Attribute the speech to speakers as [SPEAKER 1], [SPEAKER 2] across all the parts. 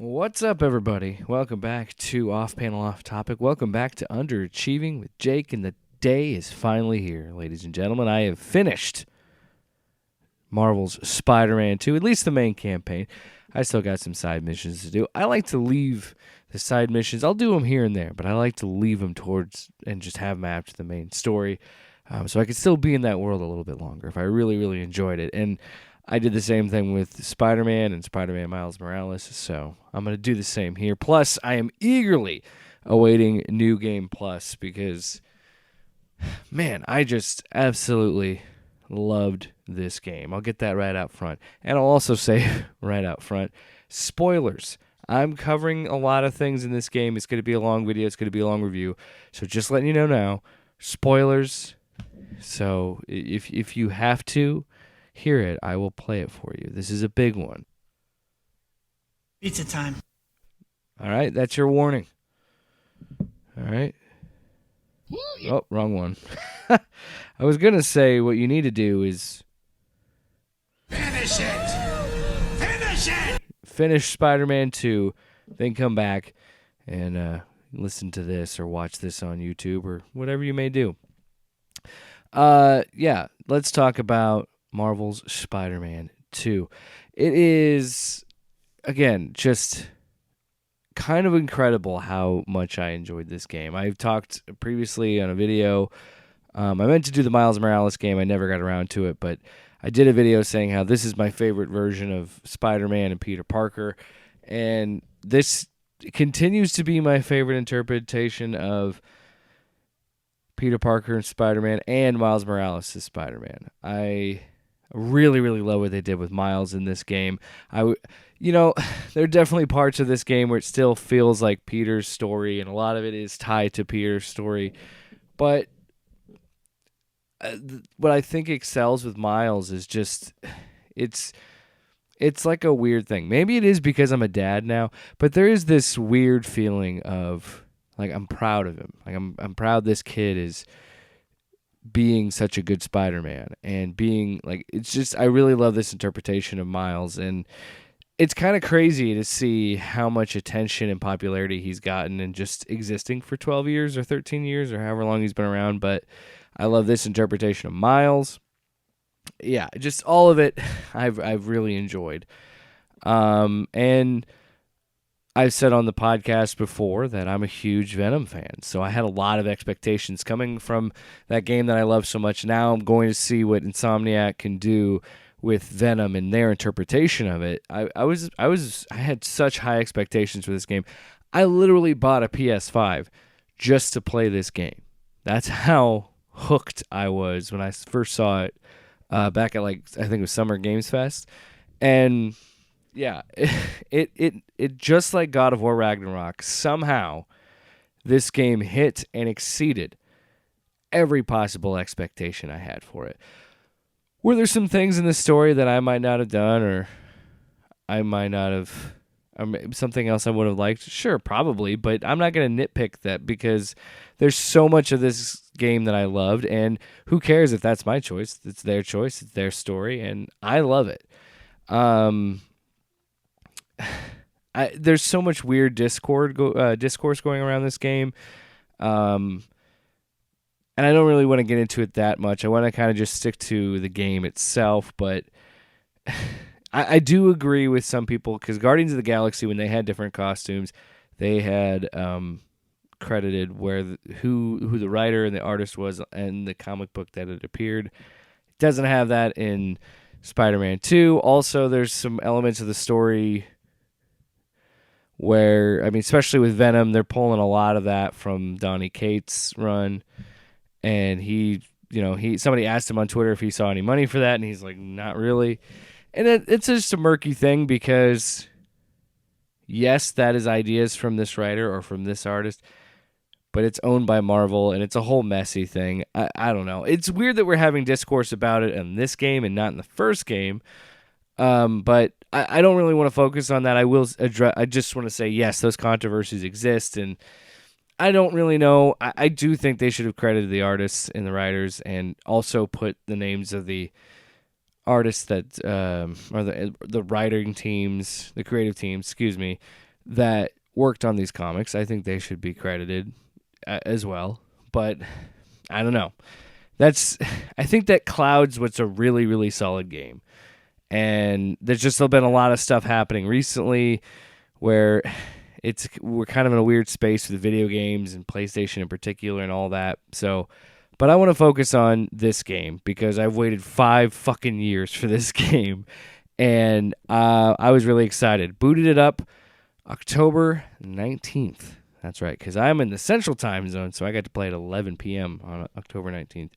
[SPEAKER 1] What's up, everybody? Welcome back to Off Panel Off Topic. Welcome back to Underachieving with Jake, and the day is finally here, ladies and gentlemen. I have finished Marvel's Spider-Man 2, at least the main campaign. I still got some side missions to do. I like to leave the side missions. I'll do them here and there, but I like to leave them towards and just have them after the main story, so I could still be in that world a little bit longer if I really, really enjoyed it. And I did the same thing with Spider-Man and Spider-Man Miles Morales, so I'm going to do the same here. Plus, I am eagerly awaiting New Game Plus because, man, I just absolutely loved this game. I'll get that right out front. And I'll also say right out front, spoilers. I'm covering a lot of things in this game. It's going to be a long video. It's going to be a long review. So just letting you know now, spoilers. So if you have to hear it, I will play it for you. This is a big one.
[SPEAKER 2] Pizza time.
[SPEAKER 1] All right, that's your warning. All right. Oh, wrong one. I was going to say what you need to do is
[SPEAKER 2] Finish it! Finish it!
[SPEAKER 1] finish Spider-Man 2, then come back and listen to this or watch this on YouTube or whatever you may do. Yeah, let's talk about Marvel's Spider-Man 2. It is, again, just kind of incredible how much I enjoyed this game. I've talked previously on a video. I meant to do the Miles Morales game. I never got around to it, but I did a video saying how this is my favorite version of Spider-Man and Peter Parker, and this continues to be my favorite interpretation of Peter Parker and Spider-Man and Miles Morales as Spider-Man. I really, really love what they did with Miles in this game. There are definitely parts of this game where it still feels like Peter's story, and a lot of it is tied to Peter's story. But what I think excels with Miles is just it's like a weird thing. Maybe it is because I'm a dad now, but there is this weird feeling of like I'm proud of him. Like I'm proud this kid is being such a good Spider-Man and being like, it's just, I really love this interpretation of Miles, and it's kind of crazy to see how much attention and popularity he's gotten in just existing for 12 years or 13 years or however long he's been around. But I love this interpretation of Miles. Yeah, just all of it I've really enjoyed. And I've said on the podcast before that I'm a huge Venom fan, so I had a lot of expectations coming from that game that I love so much. Now I'm going to see what Insomniac can do with Venom and their interpretation of it. I had such high expectations for this game. I literally bought a PS5 just to play this game. That's how hooked I was when I first saw it back at I think it was Summer Games Fest, and yeah, it just like God of War Ragnarok, somehow this game hit and exceeded every possible expectation I had for it. Were there some things in the story that I might not have done, or I might not have, something else I would have liked? Sure, probably, but I'm not going to nitpick that because there's so much of this game that I loved, and who cares if that's my choice? It's their choice, it's their story, and I love it. There's so much weird discourse going around this game, and I don't really want to get into it that much. I want to kind of just stick to the game itself, but I do agree with some people, because Guardians of the Galaxy, when they had different costumes, they had credited who the writer and the artist was in the comic book that it appeared. It doesn't have that in Spider-Man 2. Also, there's some elements of the story where, especially with Venom, they're pulling a lot of that from Donny Cates' run, and somebody asked him on Twitter if he saw any money for that, and he's like, not really. And it's just a murky thing because, yes, that is ideas from this writer or from this artist, but it's owned by Marvel, and it's a whole messy thing. I don't know. It's weird that we're having discourse about it in this game and not in the first game, but I don't really want to focus on that. I just want to say, yes, those controversies exist, and I don't really know. I do think they should have credited the artists and the writers, and also put the names of the artists that are the writing teams, the creative teams, that worked on these comics. I think they should be credited as well. But I don't know. I think that clouds what's a really, really solid game. And there's just been a lot of stuff happening recently where we're kind of in a weird space with video games and PlayStation in particular and all that. So, but I want to focus on this game because I've waited 5 fucking years for this game, and I was really excited. Booted it up October 19th. That's right, because I'm in the Central Time Zone, so I got to play at 11 p.m. on October 19th.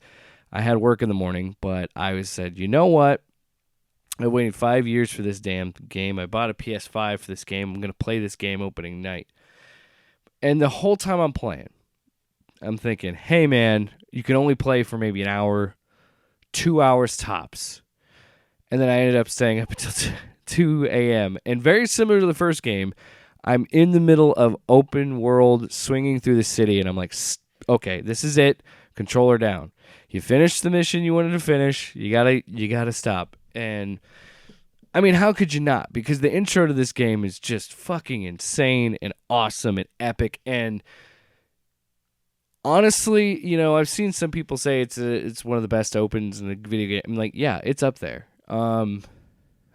[SPEAKER 1] I had work in the morning, but I said, you know what? I waited 5 years for this damn game. I bought a PS5 for this game. I'm going to play this game opening night. And the whole time I'm playing, I'm thinking, hey, man, you can only play for maybe an hour, 2 hours tops. And then I ended up staying up until 2 a.m. And very similar to the first game, I'm in the middle of open world swinging through the city. And I'm like, okay, this is it. Controller down. You finished the mission you wanted to finish. You gotta stop. And I mean, how could you not? Because the intro to this game is just fucking insane and awesome and epic. And honestly, you know, I've seen some people say it's one of the best opens in the video game. I'm like, yeah, it's up there. I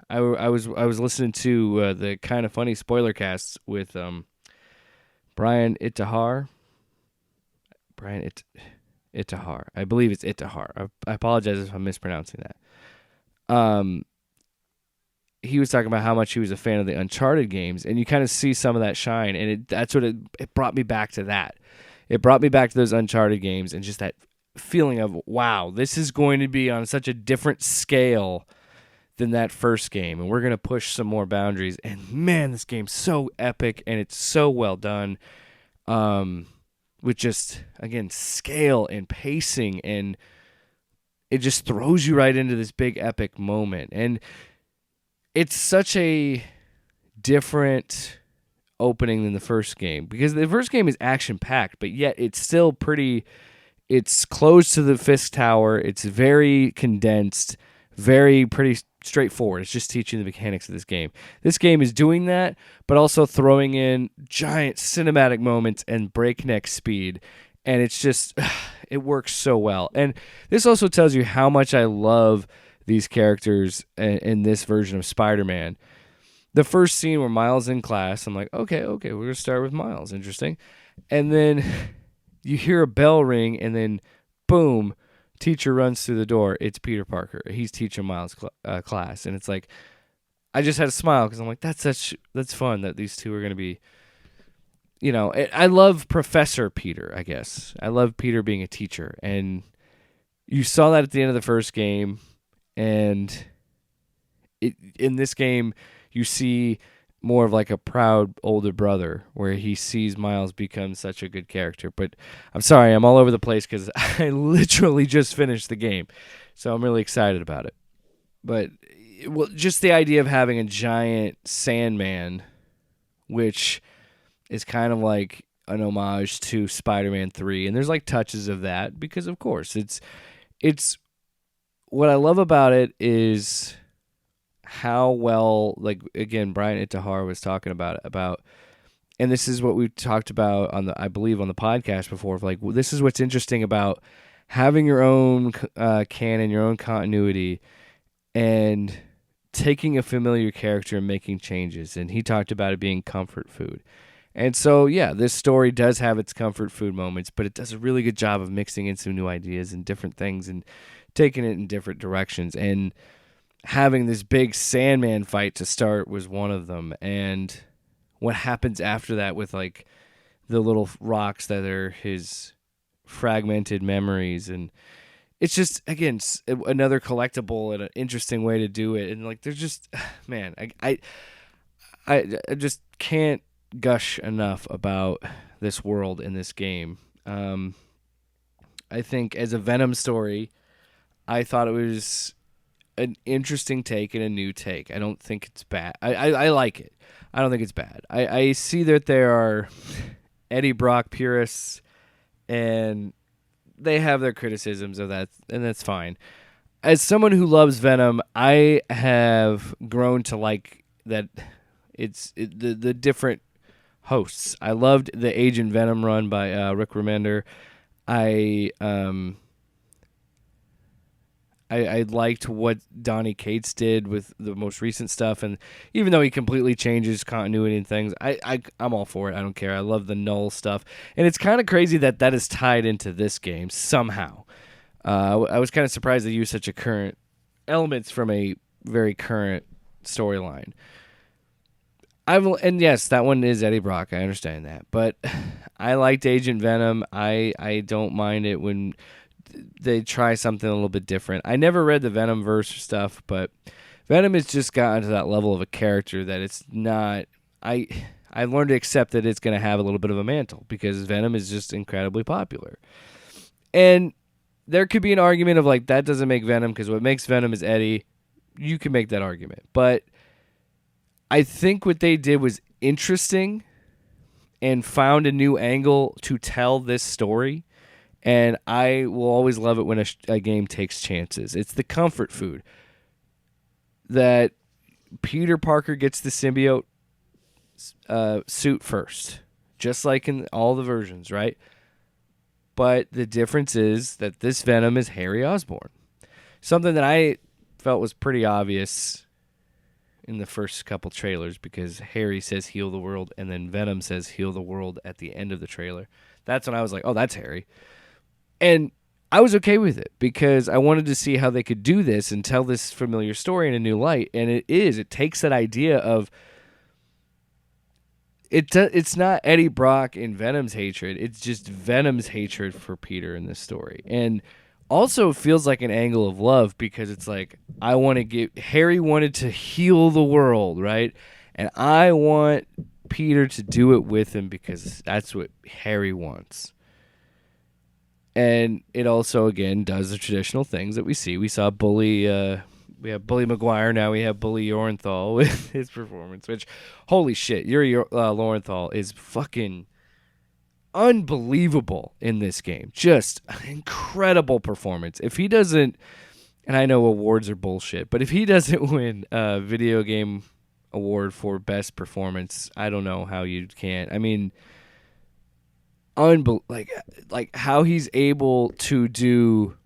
[SPEAKER 1] was listening to the Kind of Funny spoiler casts with Brian Itahar. Itahar. I believe it's Itahar. I apologize if I'm mispronouncing that. He was talking about how much he was a fan of the Uncharted games, and you kind of see some of that shine, and it brought me back to that. It brought me back to those Uncharted games and just that feeling of, wow, this is going to be on such a different scale than that first game, and we're going to push some more boundaries. And man, this game's so epic, and it's so well done, with just, again, scale and pacing, and it just throws you right into this big epic moment. And it's such a different opening than the first game, because the first game is action-packed, but yet it's still it's close to the Fisk Tower. It's very condensed, pretty straightforward. It's just teaching the mechanics of this game. This game is doing that, but also throwing in giant cinematic moments and breakneck speed. And it's just, it works so well. And this also tells you how much I love these characters in this version of Spider-Man. The first scene where Miles in class, I'm like, okay, we're going to start with Miles. Interesting. And then you hear a bell ring, and then boom, teacher runs through the door. It's Peter Parker. He's teaching Miles' class. And it's like, I just had a smile because I'm like, that's fun that these two are going to be, you know, I love Professor Peter, I guess. I love Peter being a teacher. And you saw that at the end of the first game. And in this game, you see more of like a proud older brother where he sees Miles become such a good character. But I'm sorry, I'm all over the place because I literally just finished the game. So I'm really excited about it. But just the idea of having a giant Sandman, which is kind of like an homage to Spider-Man 3. And there's like touches of that because, of course, it's what I love about it is how well, like, again, Brian Itahar was talking about, and this is what we talked about I believe on the podcast before, like, this is what's interesting about having your own canon, your own continuity, and taking a familiar character and making changes. And he talked about it being comfort food. And so, yeah, this story does have its comfort food moments, but it does a really good job of mixing in some new ideas and different things and taking it in different directions. And having this big Sandman fight to start was one of them. And what happens after that with, like, the little rocks that are his fragmented memories. And it's just, again, another collectible and an interesting way to do it. And, like, there's just, man, I just can't gush enough about this world in this game. I think as a Venom story, I thought it was an interesting take and a new take. I don't think it's bad. I like it. I don't think it's bad. I see that there are Eddie Brock purists, and they have their criticisms of that, and that's fine. As someone who loves Venom, I have grown to like that the different hosts. I loved the Agent Venom run by Rick Remender. I liked what Donny Cates did with the most recent stuff, and even though he completely changes continuity and things, I'm all for it. I don't care. I love the Null stuff, and it's kind of crazy that is tied into this game somehow. I was kind of surprised they used such a current elements from a very current storyline. And yes, that one is Eddie Brock. I understand that, but I liked Agent Venom. I don't mind it when they try something a little bit different. I never read the Venomverse stuff, but Venom has just gotten to that level of a character that it's not. I learned to accept that it's going to have a little bit of a mantle because Venom is just incredibly popular. And there could be an argument of like that doesn't make Venom because what makes Venom is Eddie. You can make that argument, but I think what they did was interesting and found a new angle to tell this story. And I will always love it when a game takes chances. It's the comfort food that Peter Parker gets the symbiote suit first, just like in all the versions, right? But the difference is that this Venom is Harry Osborn. Something that I felt was pretty obvious in the first couple trailers because Harry says heal the world and then Venom says heal the world at the end of the trailer. That's when I was like, oh, that's Harry. And I was okay with it because I wanted to see how they could do this and tell this familiar story in a new light. And it takes that idea of it's not Eddie Brock and Venom's hatred. It's just Venom's hatred for Peter in this story. And also feels like an angle of love because it's like Harry wanted to heal the world, right? And I want Peter to do it with him because that's what Harry wants. And it also, again, does the traditional things that we see. We saw Bully, we have Bully Maguire, now we have Bully Orenthal with his performance, which, holy shit, Yuri Lowenthal is fucking unbelievable in this game. Just an incredible performance. If he doesn't, and I know awards are bullshit, but if he doesn't win a video game award for best performance, I don't know how you can. I mean, like how he's able to do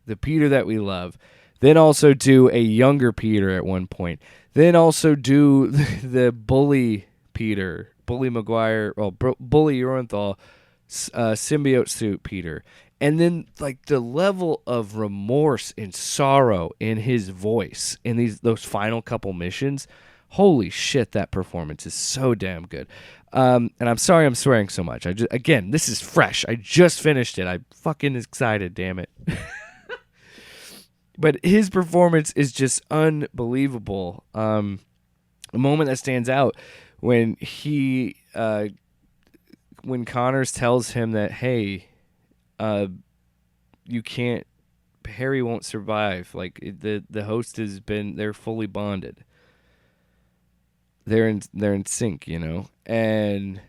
[SPEAKER 1] the Peter that we love, then also do a younger Peter at one point, then also do the bully Peter, Bully Maguire, Bully Orenthal, symbiote suit Peter, and then like the level of remorse and sorrow in his voice in those final couple missions. Holy shit, that performance is so damn good. And I'm sorry I'm swearing so much. Again, this is fresh. I just finished it. I'm fucking excited, damn it. But his performance is just unbelievable. A moment that stands out when when Connors tells him that, hey, you can't, Harry won't survive. Like the host they're fully bonded. They're in sync, you know. And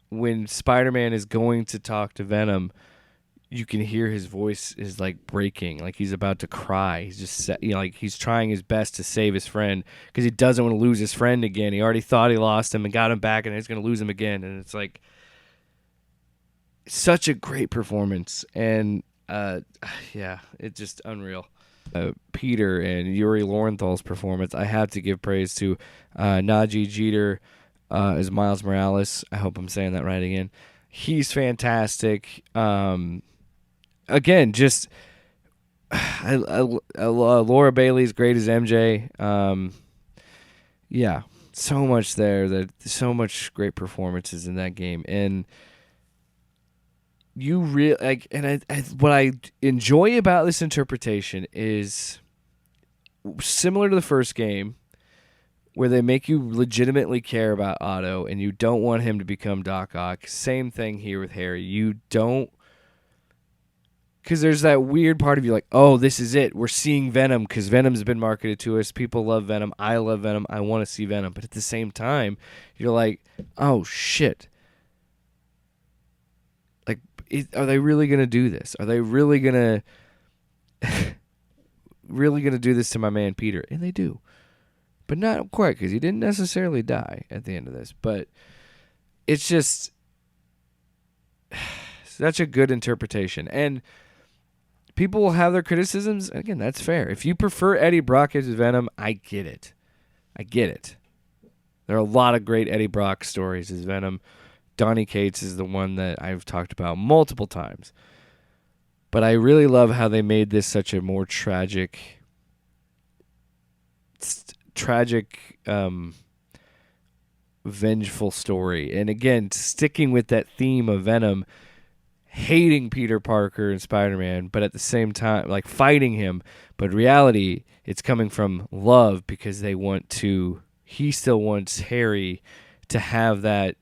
[SPEAKER 1] when Spider-Man is going to talk to Venom, you can hear his voice is like breaking, like he's about to cry. He's just, like he's trying his best to save his friend because he doesn't want to lose his friend again. He already thought he lost him and got him back, and he's going to lose him again. And it's like such a great performance, and yeah, it's just unreal. Peter and Yuri Lorenthal's performance, I have to give praise to Najee Jeter as Miles Morales. I hope I'm saying that right again. He's fantastic. Again, just Laura Bailey's great as MJ. Yeah, so much there. So much great performances in that game, and you really like. And what I enjoy about this interpretation is similar to the first game, where they make you legitimately care about Otto, and you don't want him to become Doc Ock. Same thing here with Harry. You don't. Because there's that weird part of you like, oh, this is it. We're seeing Venom because Venom's been marketed to us. People love Venom. I love Venom. I want to see Venom. But at the same time, you're like, oh, shit. Like, are they really going to do this? Are they really going to do this to my man Peter? And they do. but not quite, because he didn't necessarily die at the end of this. But it's just such a good interpretation. And people will have their criticisms. Again, that's fair. If you prefer Eddie Brock as Venom, I get it. There are a lot of great Eddie Brock stories as Venom. Donny Cates is the one that I've talked about multiple times. But I really love how they made this such a more tragic, vengeful story. And again, sticking with that theme of Venom hating Peter Parker and Spider-Man, but at the same time, like, fighting him. But reality, it's coming from love, because he still wants Harry to have that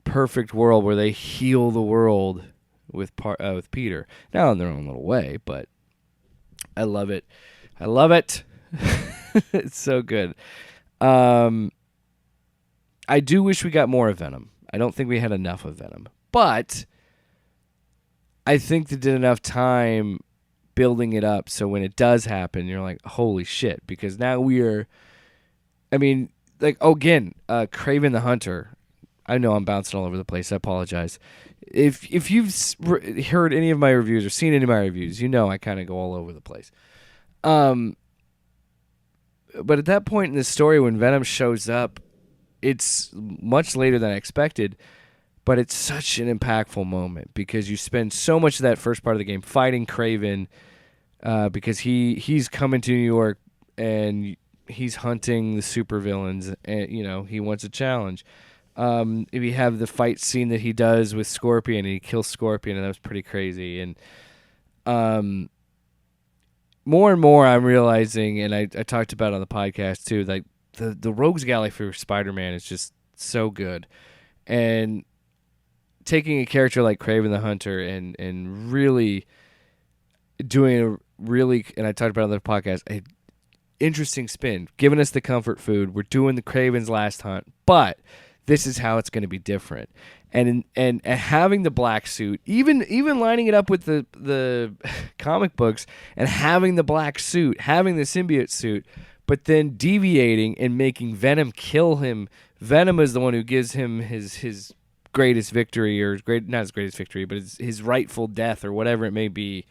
[SPEAKER 1] perfect world where they heal the world with Peter. Now in their own little way, but I love it. It's so good. I do wish we got more of Venom. I don't think we had enough of Venom. But I think they did enough time building it up so when it does happen, you're like, holy shit. Because now Kraven the Hunter. I know I'm bouncing all over the place. I apologize. If you've heard any of my reviews or seen any of my reviews, you know I kind of go all over the place. But at that point in the story, when Venom shows up, it's much later than I expected, but it's such an impactful moment because you spend so much of that first part of the game fighting Kraven because he's coming to New York and he's hunting the supervillains, and he wants a challenge. If you have the fight scene that he does with Scorpion, and he kills Scorpion, and that was pretty crazy. And more and more I'm realizing, and I talked about it on the podcast too, like the Rogues Gallery for Spider-Man is just so good. And taking a character like Kraven the Hunter and really doing and I talked about it on the podcast, a interesting spin, giving us the comfort food. We're doing the Kraven's Last Hunt, but this is how it's going to be different. And having the black suit, even lining it up with the comic books and having the black suit, having the symbiote suit, but then deviating and making Venom kill him. Venom is the one who gives him his greatest victory, or not his greatest victory, but his rightful death, or whatever it may be.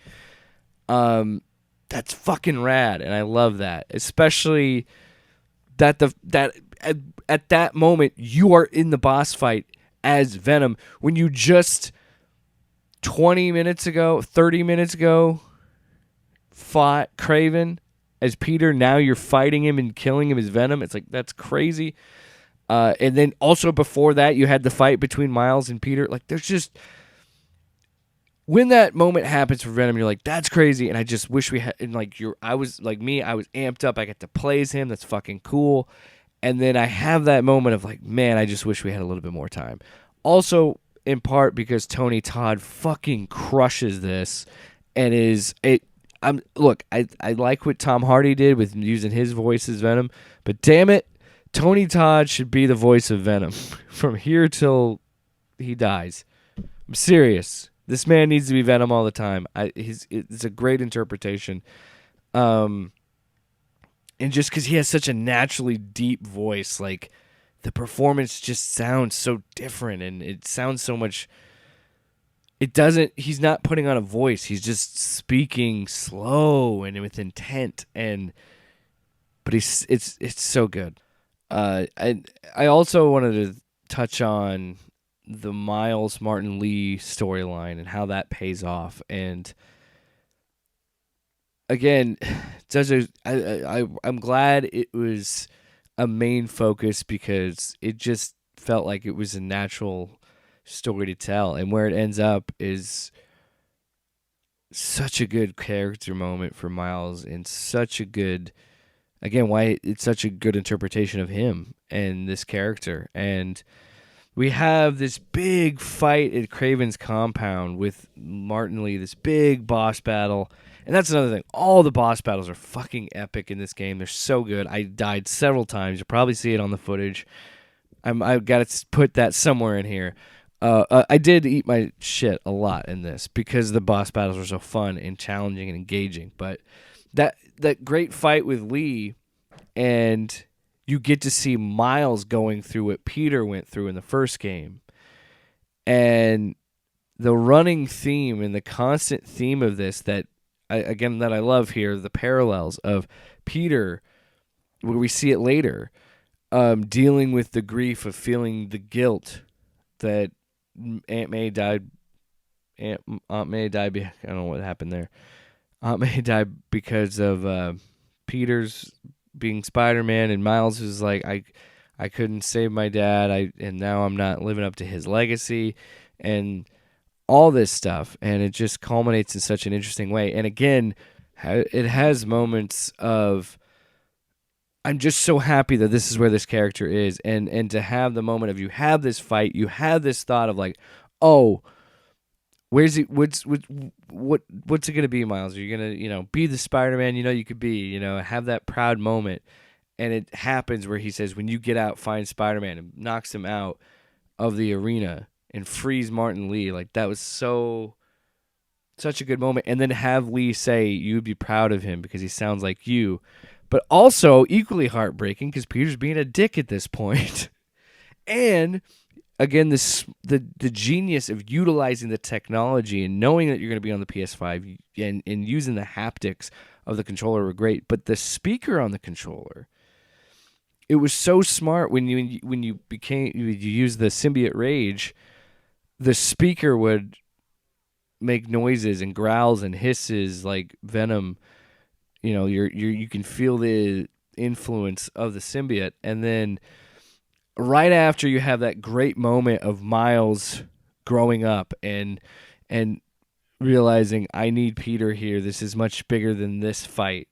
[SPEAKER 1] That's fucking rad, and I love that. Especially that at that moment you are in the boss fight as Venom when you just 30 minutes ago fought Kraven as Peter. Now you're fighting him and killing him as Venom. It's like, that's crazy. And then also before that, you had the fight between Miles and Peter. Like, there's just, when that moment happens for Venom, you're like, that's crazy. And I just wish we had, and like, I was amped up. I get to play as him. That's fucking cool. And then I have that moment of like, man, I just wish we had a little bit more time. Also, in part because Tony Todd fucking crushes this, and I like what Tom Hardy did with using his voice as Venom, but damn it, Tony Todd should be the voice of Venom from here till he dies. I'm serious. This man needs to be Venom all the time. It's a great interpretation. And just because he has such a naturally deep voice, like, the performance just sounds so different, and it sounds so much. He's not putting on a voice. He's just speaking slow and with intent, but it's so good. I also wanted to touch on the Miles Martin Lee storyline and how that pays off. And again, I'm glad it was a main focus because it just felt like it was a natural story to tell, and where it ends up is such a good character moment for Miles, and such a good, again, why it's such a good interpretation of him and this character. And we have this big fight at Kraven's compound with Martin Lee, this big boss battle. And that's another thing. All the boss battles are fucking epic in this game. They're so good. I died several times. You'll probably see it on the footage. I've got to put that somewhere in here. I did eat my shit a lot in this because the boss battles were so fun and challenging and engaging. But that great fight with Lee and you get to see Miles going through what Peter went through in the first game. And the running theme and the constant theme of this that I love here, the parallels of Peter, where we see it later, dealing with the grief of feeling the guilt that Aunt May died. Aunt May died. I don't know what happened there. Aunt May died because of Peter's being Spider-Man, and Miles is like, I couldn't save my dad. And now I'm not living up to his legacy, and all this stuff, and it just culminates in such an interesting way. And again, it has moments of, I'm just so happy that this is where this character is, and to have the moment of, you have this fight, you have this thought of like, oh, where's he? What's it gonna be, Miles? Are you gonna be the Spider-Man you could be? Have that proud moment, and it happens where he says, when you get out, find Spider-Man, and knocks him out of the arena and frees Martin Lee. Like, that was such a good moment. And then have Lee say, you'd be proud of him because he sounds like you. But also equally heartbreaking because Peter's being a dick at this point. And again, the genius of utilizing the technology and knowing that you're going to be on the PS5 and using the haptics of the controller were great. But the speaker on the controller, it was so smart when you use the symbiote rage. The speaker would make noises and growls and hisses like Venom. You can feel the influence of the symbiote. And then right after, you have that great moment of Miles growing up and realizing, I need Peter here. This is much bigger than this fight.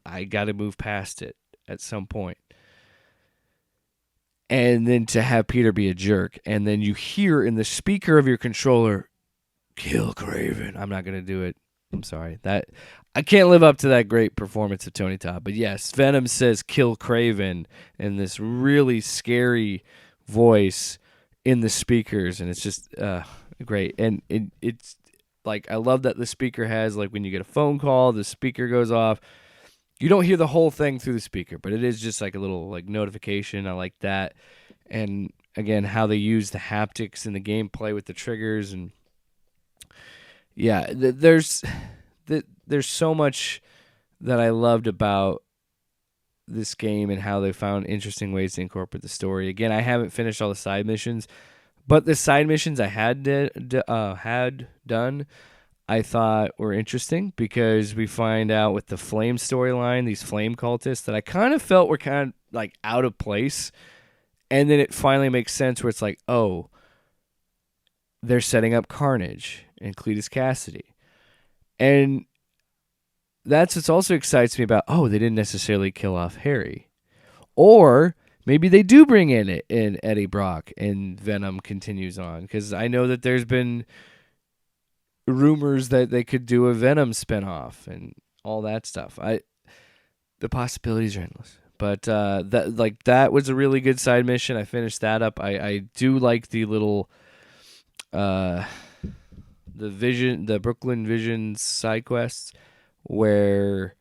[SPEAKER 1] I got to move past it at some point. And then to have Peter be a jerk. And then you hear in the speaker of your controller, kill Craven. I'm not going to do it. I'm sorry. I can't live up to that great performance of Tony Todd. But yes, Venom says kill Craven in this really scary voice in the speakers. And it's just great. And it's like, I love that the speaker has, like, when you get a phone call, the speaker goes off. You don't hear the whole thing through the speaker, but it is just like a little like notification. I like that. And again, how they use the haptics in the gameplay with the triggers, and yeah, there's so much that I loved about this game and how they found interesting ways to incorporate the story. Again, I haven't finished all the side missions, but the side missions I had done, I thought were interesting, because we find out with the Flame storyline, these Flame cultists that I kind of felt were kind of like out of place. And then it finally makes sense where it's like, oh, they're setting up Carnage and Cletus Cassidy. And that's what also excites me about, oh, they didn't necessarily kill off Harry. Or maybe they do bring in Eddie Brock and Venom continues on. Because I know that there's been rumors that they could do a Venom spinoff and all that stuff. The possibilities are endless. But that was a really good side mission. I finished that up. I do like the little the Brooklyn Visions side quests, where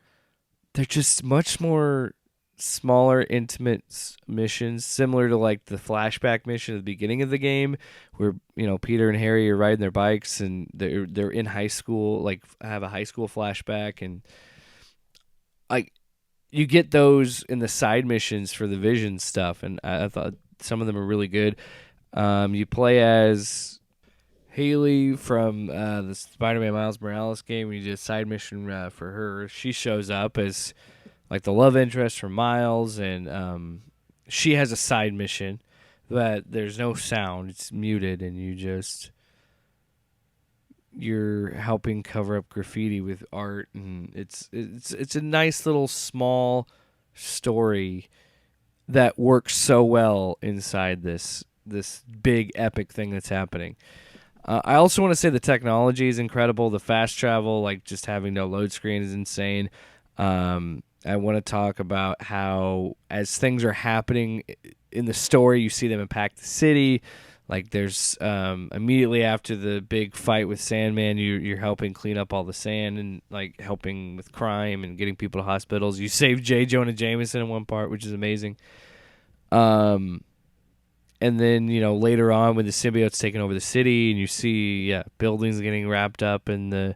[SPEAKER 1] they're just much more smaller, intimate missions, similar to like the flashback mission at the beginning of the game, where Peter and Harry are riding their bikes and they're in high school, like have a high school flashback, and like you get those in the side missions for the Vision stuff, and I thought some of them are really good. You play as Haley from the Spider-Man Miles Morales game. You did a side mission for her. She shows up as like the love interest for Miles, and she has a side mission that there's no sound, it's muted, and you're helping cover up graffiti with art, and it's a nice little small story that works so well inside this big epic thing that's happening. I also want to say the technology is incredible. The fast travel, like just having no load screen, is insane. I want to talk about how, as things are happening in the story, you see them impact the city. Like there's immediately after the big fight with Sandman, you're helping clean up all the sand and like helping with crime and getting people to hospitals. You save J. Jonah Jameson in one part, which is amazing. And then later on when the symbiote's taking over the city and you see buildings getting wrapped up in the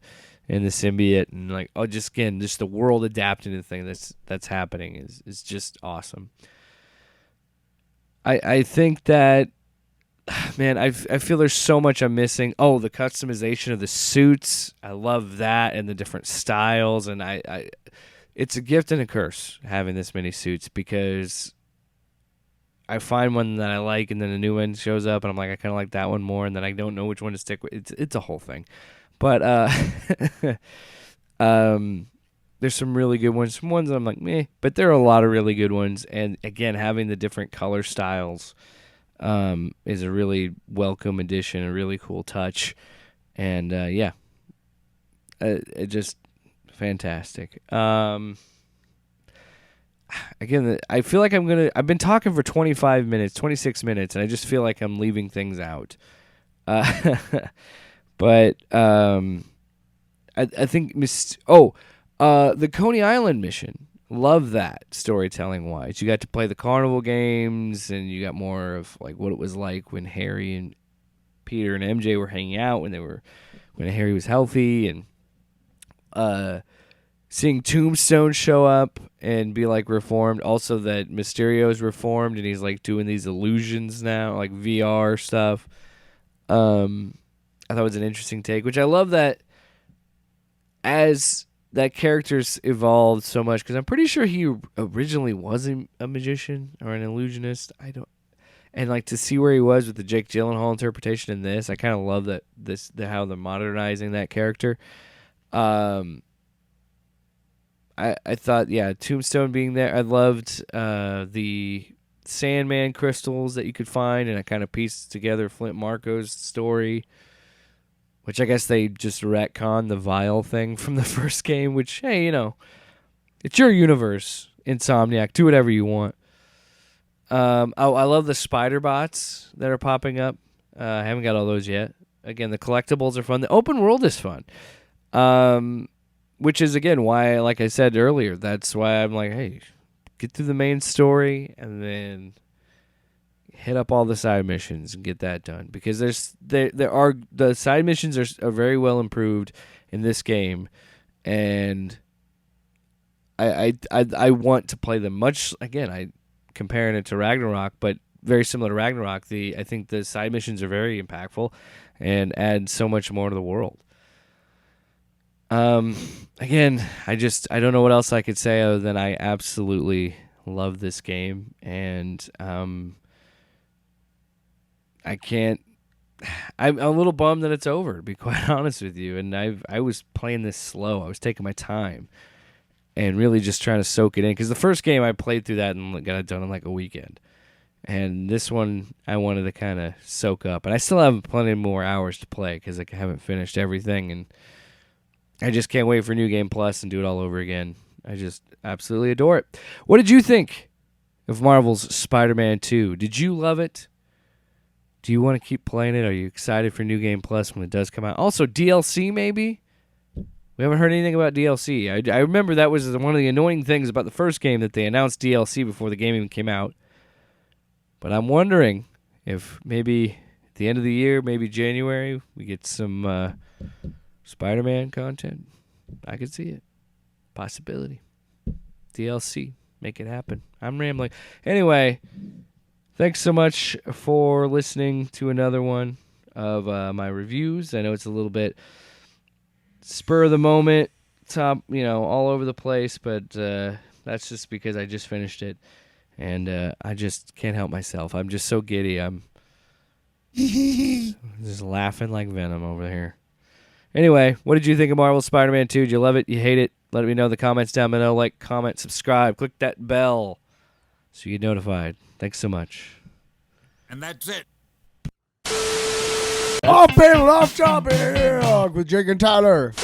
[SPEAKER 1] symbiote and like just the world adapting to the thing that's happening is just awesome. I think that. Man, I feel there's so much I'm missing. Oh, the customization of the suits. I love that and the different styles. And I it's a gift and a curse having this many suits because I find one that I like and then a new one shows up and I'm like, I kind of like that one more. And then I don't know which one to stick with. It's a whole thing. But there's some really good ones. Some ones that I'm like, meh. But there are a lot of really good ones. And again, having the different color styles is a really welcome addition, a really cool touch, and it just fantastic. Again, I feel like I've been talking for 25 minutes, 26 minutes, and I just feel like I'm leaving things out. But I think the Coney Island mission. Love that storytelling wise. You got to play the carnival games and you got more of like what it was like when Harry and Peter and MJ were hanging out when Harry was healthy, and seeing Tombstone show up and be like reformed. Also that Mysterio's reformed and he's like doing these illusions now, like VR stuff. I thought it was an interesting take, which I love that as that character's evolved so much because I'm pretty sure he originally wasn't a magician or an illusionist. And like to see where he was with the Jake Gyllenhaal interpretation in this, I kind of love that how they're modernizing that character. I thought Tombstone being there. I loved the Sandman crystals that you could find, and I kind of pieced together Flint Marco's story. Which I guess they just retcon the vial thing from the first game, which, hey, it's your universe, Insomniac. Do whatever you want. I love the spider bots that are popping up. I haven't got all those yet. Again, the collectibles are fun. The open world is fun. Which is, again, why, like I said earlier, that's why I'm like, hey, get through the main story and then hit up all the side missions and get that done, because the side missions are very well improved in this game, and I want to play them much. Again, I comparing it to Ragnarok, but very similar to Ragnarok. I think the side missions are very impactful and add so much more to the world. Again, I don't know what else I could say other than I absolutely love this game, and I'm a little bummed that it's over, to be quite honest with you. And I was playing this slow. I was taking my time and really just trying to soak it in. Because the first game I played through that and got it done in like a weekend. And this one I wanted to kind of soak up. And I still have plenty more hours to play because I haven't finished everything. And I just can't wait for New Game Plus and do it all over again. I just absolutely adore it. What did you think of Marvel's Spider-Man 2? Did you love it? Do you want to keep playing it? Are you excited for New Game Plus when it does come out? Also, DLC maybe? We haven't heard anything about DLC. I remember that was one of the annoying things about the first game, that they announced DLC before the game even came out. But I'm wondering if maybe at the end of the year, maybe January, we get some Spider-Man content. I could see it. Possibility. DLC. Make it happen. I'm rambling. Anyway, thanks so much for listening to another one of my reviews. I know it's a little bit spur of the moment, all over the place, but that's just because I just finished it, and I just can't help myself. I'm just so giddy. I'm just laughing like Venom over here. Anyway, what did you think of Marvel Spider-Man 2? Did you love it? You hate it? Let me know in the comments down below. Like, comment, subscribe, click that bell so you get notified. Thanks so much.
[SPEAKER 2] And that's it.
[SPEAKER 3] Off panel, off topic with Jake and Tyler.